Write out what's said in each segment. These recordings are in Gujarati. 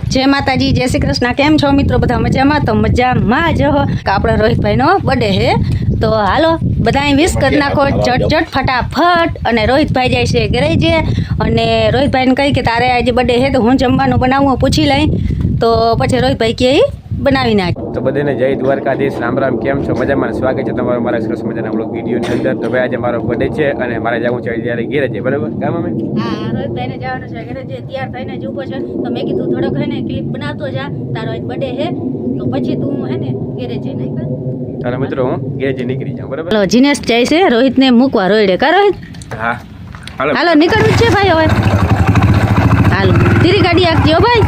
जय माताजी जय श्री कृष्ण। केम छो मित्रों बधा मजामां? तो मजामां ज हो। आपड़ा रोहितभाईनो बर्थडे है तो हालो बधाई विश कर नाखो झट फटाफट। अने रोहितभाई जाय छे गरेजे अने रोहितभाई ने कही के तारे आज बर्थडे है तो हूँ जमवानुं बनावुं पूछी लई तो पछी रोहितभाई कहे बनावी नाख। तो बधाने जय द्वारकाधीश राम राम। केम छो मजामां? स्वागत है तमारुं मारा सरस मजाना ब्लॉग विडियो ની અંદર। तो भाई आज मारो बर्थडे छे અને મારે જાવું છે ત્યારે ગેરેજે બરાબર કામ અમે હા રોહિતભાઈ ને જવાનું છે ગેરેજે તૈયાર થઈને જ ઊભો છે તો મેં કીધું થોડોક હે ને ક્લિપ બનાવતો જા તારો આજ બर्थडे है तो પછી તું હે ને ગેરેજે નહીં કર તારા મિત્રો હું ગેરેજે નીકળી જાઉં બરાબર। હાલો જીનેશ જાય છે રોહિત ને મૂકવા રોઈડે કા રોહિત? હા હાલો હાલો નીકળવું છે ભાઈ હવે હાલો ધીરી ગાડી આખજો ભાઈ।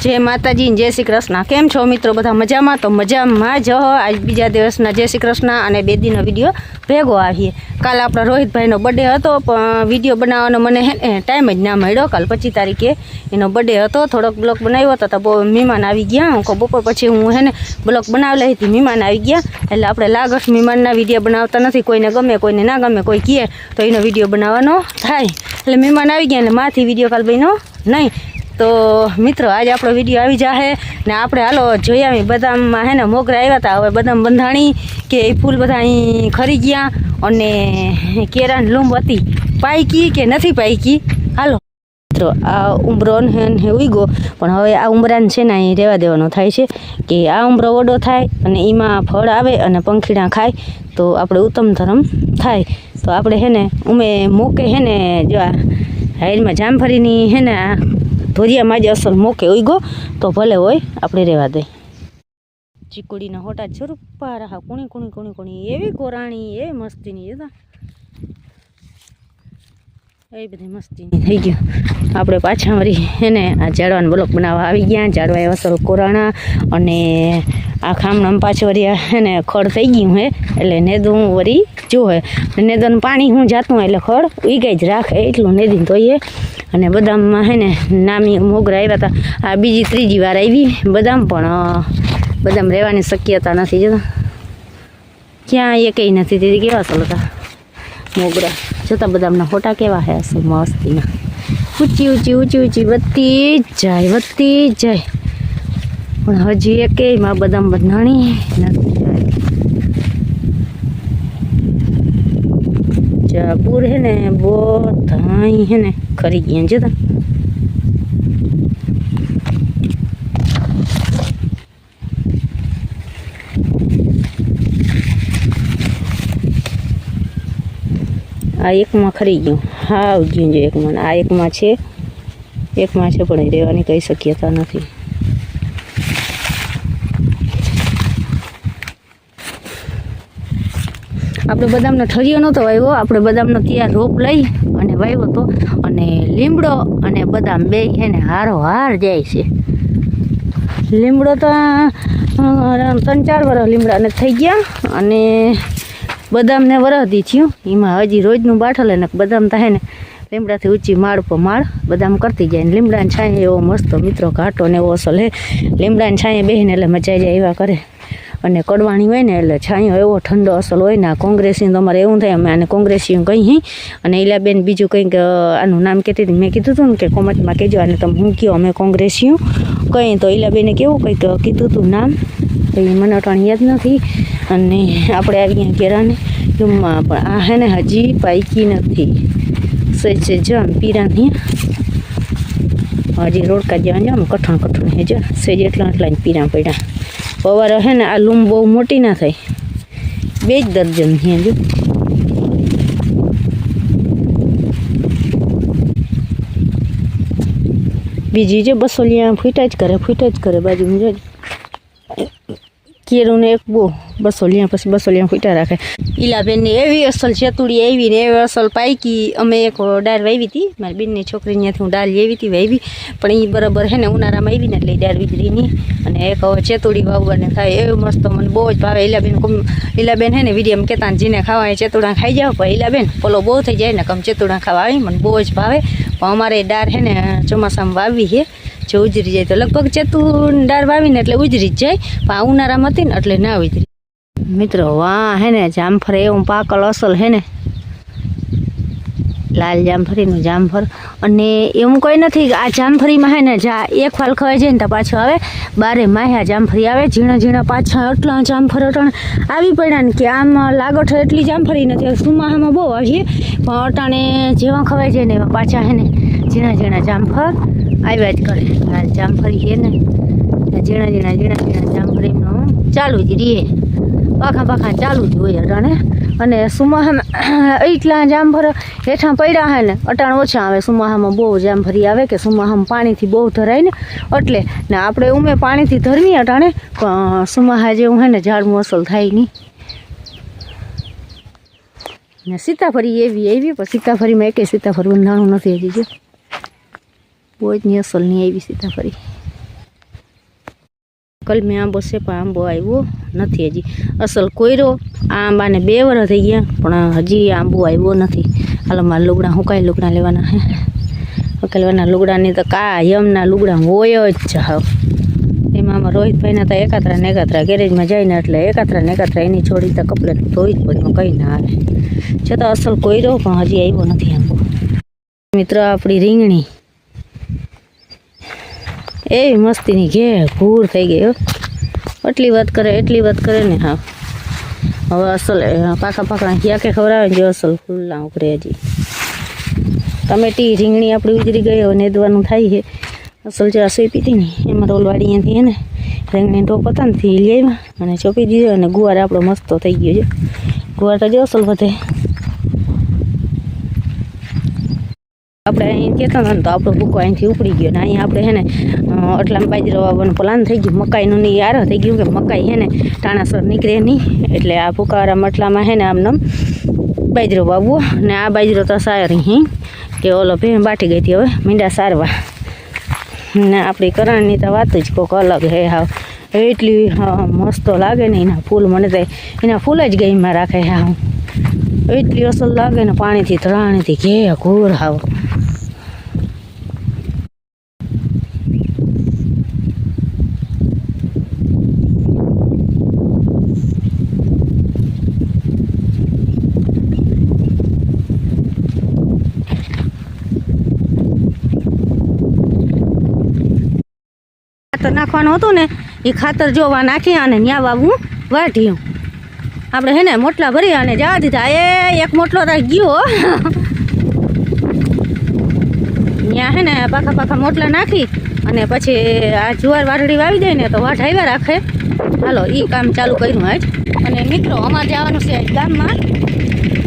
जय माताजी जय श्री कृष्ण। केम छो मित्रों बधा मजामां? तो मजामां ज आज बीजा दिवसना जय श्री कृष्ण अने बे दीनो विडियो भेगो आवीए। काल आपणा रोहितभाईनो बर्थडे हतो पण विडियो बनावવાનો મને टाइम ज ना मळ्यो। काल 25 तारीखे एनो बर्थडे हतो थोड़ोक ब्लॉग बनाव्यो हतो तो मेहमान आवी गया। हूँ बपोर पछी हूँ है ने ब्लॉग बनावी लई थी मेहमान आवी गया એટલે આપણે लागस मेहमानना विडियो बनावता નથી। કોઈને ગમે કોઈને ના ગમે કોઈ કહે તો એનો વિડિયો બનાવવાનો થાય એટલે मेहमान આવી ગયા એટલે માથી વિડિયો કાલ બન્યો નહીં। तो मित्रों आज आप विडियो आई जाए ने आप हालो जोया बदाम है ने मोगरा आया था। हवे बदाम बंधाणी के फूल बधा खरी गया अने केरा लूंबती पाईकी के नहीं पाईकी। हालो मित्रों आ उमरो ने उगो पण हवे आ उमराने छे ने अहीं रहेवा देवानो थाय छे कि आ उमरो वडो थाय अने एमां फळ आवे अने पंखीड़ा खाय तो आपणे उत्तम धर्म थाय। तो आपणे है ने उमे मोके है ने जो हाईलमां जामफळीनी है ने धोरिया माजे असल मोके उगो तो भले होय आपणे रेवा दे। चीकुड़ीना होटा झरूपा रहा कुणी कुणी कुणी कुणी एवी कोराणी ए मस्तीनी जोता ए बधी मस्तीनी थई गयो। आपणे पाछा वरी हेने आ झाड़वानो ब्लॉक बनाववा आवी गया। झाड़वा असल कोराणा अने आ खामणाम पाछो वरी हेने खड़ थई गयुं हे એટલે નેદું વરી જોહે નેદન પાણી હું જાતું એટલે ખડ ઉગાઈ જ રાખે એટલું નેદીને તોય। અને બદામમાં હે ને નામી મોગરા આવ્યા હતા આ બીજી ત્રીજી વાર આવી બદામ પણ બદામ રહેવાની શક્યતા નથી જોતા ક્યાં એકેય નથી દીદી કેવા અસલ હતા મોગરા જોતા બદામના ફોટા કેવા હે અસલ મસ્તીના ઊંચી ઊંચી ઊંચી ઊંચી વધતી જાય પણ હજી એકેયમાં બદામ બંધાણી નથી। जाबूर है ने बहुत हाई है ने खरी गया जता आ एक में खरी गयो हाँ गयो जो एक में आ एक में छे पण रेवानी कई शक्यता नहीं। આપણે બદામનો ઠરિયો નહોતો વાવ્યો આપણે બદામનો ત્યાં રોપ લઈ અને વાવ્યો હતો અને લીમડો અને બદામ બે છે ને હારો હાર જાય છે। લીમડો તો 3-4 વર્ષ લીમડાને થઈ ગયા અને બદામને વરસથી થયું એમાં હજી રોજનું બાઠલ ને બદામ થાય ને લીમડાથી ઊંચી માળ પર માળ બદામ કરતી જાય ને લીમડાની છાંયે એવો મસ્ત મિત્રો ઘાટો ને એવો અસલ હે લીમડાની છાંયે બેહીને એટલે મજા જાય એવા કરે અને કડવાણી હોય ને એટલે છાંયો એવો ઠંડો અસલ હોય ને। કોંગ્રેસી તમારે એવું થાય અમે આને કોંગ્રેસી કહી અને ઈલાબેન બીજું કંઈક આનું નામ કહેતી હતી મેં કીધું હતું ને કે કોમેન્ટમાં કહેજો અને તમે હું કહો અમે કોંગ્રેસી કંઈ તો ઈલાબેને કેવું કંઈક કીધું હતું નામ તો એ મને અટાણી યાદ નથી। અને આપણે આવી કેરાને રૂમમાં પણ આ હે ને હજી પાઈકી નથી સહેજ જમ પીરાની હજી રોડકા જેવા જામ કઠણ હે જો સહેજ એટલા જ પીરા પડ્યા पवार है ने आ लूम बहु मोटी ना थाय 2 दर्जन है जो बीजी जो बसोलिया फूटा ज करे बाजू में जो केरू ने एक बो बसोलिया पछी बसोलिया फूटा राखे। ઈલાબેન ને એવી અસલ ચતુડી આવી ને એવી અસલ પાઈકી અમે એક ડાળ વાવી હતી મારી બેનની છોકરી ત્યાંથી હું ડાળ લેવી હતી વાવી પણ એ બરાબર હે ને ઉનાળામાં આવી ને એટલે ડાળ વીજળીની અને એક હવે ચતુડી વાવવાને થાય એવી મસ્ત મને બહુ જ ભાવે। ઈલાબેન હે ને વિડીયોમાં કહેતા જીને ખાવા એ ચતુડા ખાઈ જાવ પણ ઈલાબેન પોલો બહુ થઈ જાય ને કમ ચતુડા ખાવા આવી મને બહુ જ ભાવે પણ અમારે ડાળ હે ને ચોમાસામાં વાવી છે जो उजरी जाए तो लगभग चतुर डाळ वावीने एटले उजरी ज जाए पण आ उनाळामां हती ने एटले ना उजरी। मित्रों वाह है ने जामफळ एवं पाकल असल है ने લાલ જામફળીનું જામફળ અને એવું કંઈ નથી કે આ જામફળીમાં હે ને જા એક ફાલ ખવાઈ જાય ને તો પાછો આવે બારે માહ્યા જામફળી આવે ઝીણા ઝીણા પાછા એટલા જામફળ અટાણે આવી પડ્યા ને કે આમ લાગોઠ એટલી જામફળી નથી સુમાહામાં બહુ આવીએ પણ અટાણે જેવા ખવાઈ જાય ને એવા પાછા હે ને ઝીણા ઝીણા જામફળ આવ્યા જ કરે લાલ જામફળી છે ને ઝીણા ઝીણા જામફળીનું ચાલુ જ રીએ પાખા ચાલુ જ હોય અટાણે અને સુમાહામાં એટલા જામફળ હેઠા પડ્યા હે ને અટાણ ઓછા આવે સુમાહામાં બહુ જામફળી આવે કે સુમાહામાં પાણીથી બહુ ધરાય ને એટલે ને આપણે ઉમે પાણીથી ધરવી અટાણે પણ સુમાહા જેવું હે ને ઝાડનું અસલ થાય નહીં ને સીતાફળી એવી પણ સીતાફળીમાં એકે સીતાફળી નાનું નથી હજી જો બહુ જ ની અસલ નહીં આવી સીતાફળી કલમે આંબો છે પણ આંબો આવ્યો નથી હજી અસલ કોયરો આ આંબાને 2 વર્ષ થઈ ગયા પણ હજી આંબો આવ્યો નથી હાલો મારા લુગડા હુકાઈ લુગડા લેવાના હે હુકાઈ લુગડાની તો કાયમના લુગડા હોય જ જાવ એમાં આમાં રોહિતભાઈના તો એકાત્રા ને એકાત્રા ગેરેજમાં જઈને એટલે એકાત્રા ને એકાત્રા એની છોડી તો કપડે ધોઈ જ બધું કંઈ ના આવે છતાં અસલ કોયરો પણ હજી આવ્યો નથી આંબો મિત્ર આપણી રીંગણી એવી મસ્તીની ઘે ભૂર થઈ ગઈ એટલી વાત કરે ને હા હવે અસલ પાકા ઘિયા કે ખવડાવે ને જે અસલ ફૂલના ઉપરે હજી ટમેટી રીંગણી આપણી ઉજરી ગઈ હવે નેદવાનું થાય છે અસલ જરા સોંપી હતી ને એમાં રોલવાડી અહીંયાથી હે ને રીંગણી ટોપ હતા ને થી લઈ આવ્યા અને ચોપી દીધો અને ગુવાર આપણો મસ્તો થઈ ગયો છે ગુવાર તો જો અસલ વધે આપણે અહીં કહેતા હતા ને તો આપણો ભૂકો અહીંથી ઉપડી ગયો ને અહીંયા આપણે હે ને એટલામાં બાજરો વાવવાનું પ્લાન થઈ ગયું મકાઈનું નહીં યાર થઈ ગયું કે મકાઈ હે ને ટાણાસર નીકળે નહીં એટલે આ ભૂકાવાળા મટલામાં હે ને આમને બાજરો વાવવો ને આ બાજરો તો સારી હી કે ઓલો ભે બાટી ગઈ હતી હવે મીંડા સારવા ને આપણી કરણની તો વાત જ કોઈક અલગ હે હાવ એટલી મસ્ત લાગે ને એના ફૂલ મને તો એના ફૂલ જ ગઈમાં રાખે હાવ એટલી અસલ લાગે ને પાણીથી ધરાણીથી ઘે ઘોર હાવ ખાતર નાખવાનું હતું ને એ ખાતર જોવા નાખી અને ન્યા વાવું વાઢ્યું આપણે હે ને મોટલા ભરી અને જવા દીધા એ એક મોટલો તો ગયો ત્યાં હે ને પાખા મોટલા નાખી અને પછી આ જુવાર વાટડી વાવી જાય ને તો વાટ આવ્યા રાખે હાલો એ કામ ચાલુ કર્યું આજ અને મિત્રો અમારે જવાનું છે આજ ગામમાં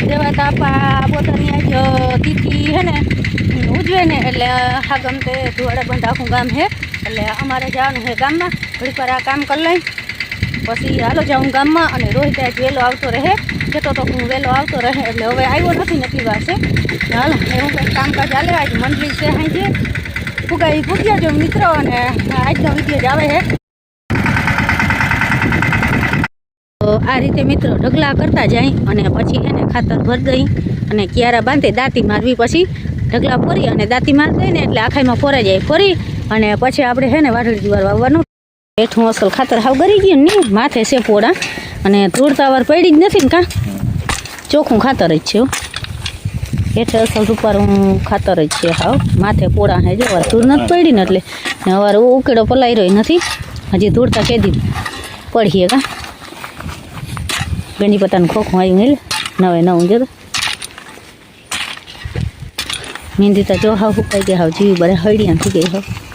જેવા તાપા પોતાની આજ તિથિ હે ને ઉજવે ને એટલે આ ગમતે ધુવાડા બંધ આખું ગામ હે એટલે અમારે જવાનું છે ગામમાં ઘડીક વાર આ કામ કરી લઈ પછી હાલો જાઉં ગામમાં અને રોહિત આજ વહેલો આવતો રહે જતો તો હું વહેલો આવતો રહે એટલે હવે આવ્યો નથી વાર છે હાલો એવું કંઈક કામકાજ ચાલે આજ મંડળી છે અહીં છે ફુગાઈ પૂગ્યા જો મિત્રો અને આજનો વિડીયો જ આવે છે તો આ રીતે મિત્રો ઢગલા કરતા જાય અને પછી એને ખાતર ભરી દઈ અને ક્યારા બાંધે દાંતી મારવી પછી ઢગલા ફોરી અને દાંતી માર દઈ ને એટલે આખાઈમાં ફોરાઈ જાય ફરી અને પછી આપણે છે ને વાટડી જુવાર વાવવાનું હેઠું અસલ ખાતર હાવ ગરી ગયું ને માથે છે પોડા અને ધૂળતાવાર પડી જ નથી ને કાં ચોખ્ખું ખાતર જ છે હેઠે અસલ રૂપારું ખાતર જ છે હાવ માથે પોડા હે જો ધૂળ નથી પડી ને એટલે ને અવારે ઉકેડો પલાઈ રહ્યો નથી હજી ધૂળતા કેદી પડીએ કાં ગંજી પત્તાનું ખોખું આવ્યું એટલે નવે નવું જતો મહેંદી તો જો હાવ સુકાઈ ગયા હાવ જીવી બરે હળિયા થઈ ગઈ હાવ